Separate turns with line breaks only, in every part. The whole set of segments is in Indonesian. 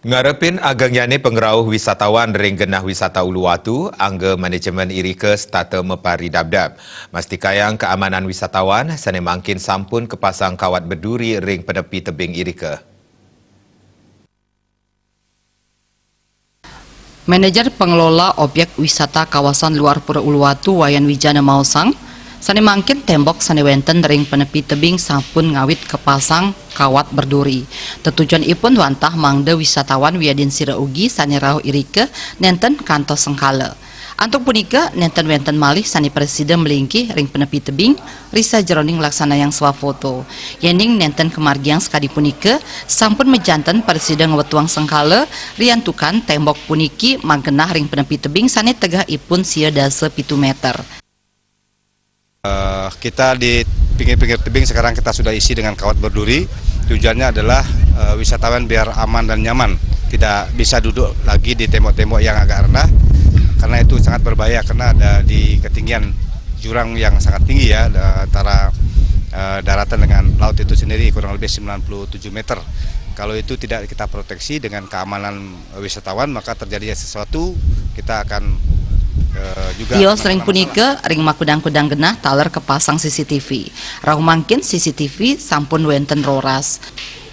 Ngarepin agangyane pengerauh wisatawan ring genah wisata Uluwatu, angga manajemen Irika stata mepari dabdab. Mastikayang keamanan wisatawan sane mangkin sampun kepasang kawat berduri ring penepi tebing Irika.
Manajer pengelola objek wisata kawasan luar Pura Uluwatu Wayan Wijana Mausang sane mangkin tembok sane wenten ring penepi tebing sampun ngawit kepasang kawat berduri. Tetujuan ipun wantah mangde wisatawan wiadin sira ugi sane rauh Irika nenten kantos sengkala. Antuk punika nenten wenten malih sane presiden melingkih ring penepi tebing risa jeroning laksana yang swafoto. Yening nenten kemargiang sekadi punika sampun mejanten presiden wetuang sengkala riantukan tembok puniki manggenah ring penepi tebing sane tegah ipun sia dasa 7 meter.
Kita di pinggir-pinggir tebing sekarang kita sudah isi dengan kawat berduri. Tujuannya adalah wisatawan biar aman dan nyaman, tidak bisa duduk lagi di tembok-tembok yang agak rendah, karena itu sangat berbahaya karena ada di ketinggian jurang yang sangat tinggi ya, antara daratan dengan laut itu sendiri kurang lebih 97 meter. Kalau itu tidak kita proteksi dengan keamanan wisatawan, maka terjadi sesuatu kita akan juga
Tio sering punika ring makudang-kudang genah taler kepasang CCTV. Rauh mangkin CCTV sampun wenten roras.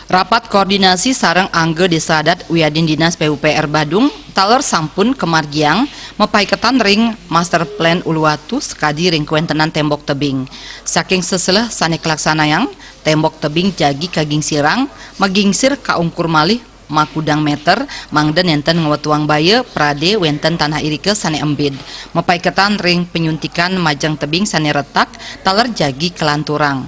Rapat koordinasi sareng angge desa adat wiadin dinas PUPR Badung taler sampun kemargiang mepaiketan ring master plan Uluwatu sekadi ring kuentenan tembok tebing. Saking seseleh sane kelaksanayang tembok tebing jagi kaging sirang magingsir kaungkur malih makudang meter mangden enten ngewetuang baya prade wenten tanah Irika sane embid mepaiketan ring penyuntikan majang tebing sane retak taler jagi kelanturang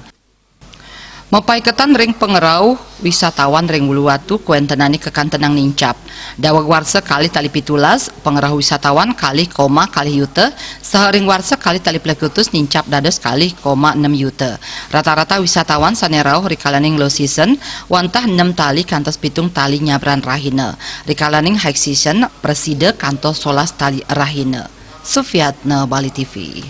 mepaiketan ring pengerau wisatawan ring Uluwatu kuentenani kekantenang nincap dawag warsa kali tali pitulas pengerau wisatawan kali koma kali yuta sehering warsa kali tali plekutus nincap dados kali koma 6 yuta rata-rata wisatawan sane rauh rikalaning low season wantah 6 tali kantos pitung tali nyabran rahina rikalaning high season preside kantos 11 tali rahina. Sufiatna Bali TV.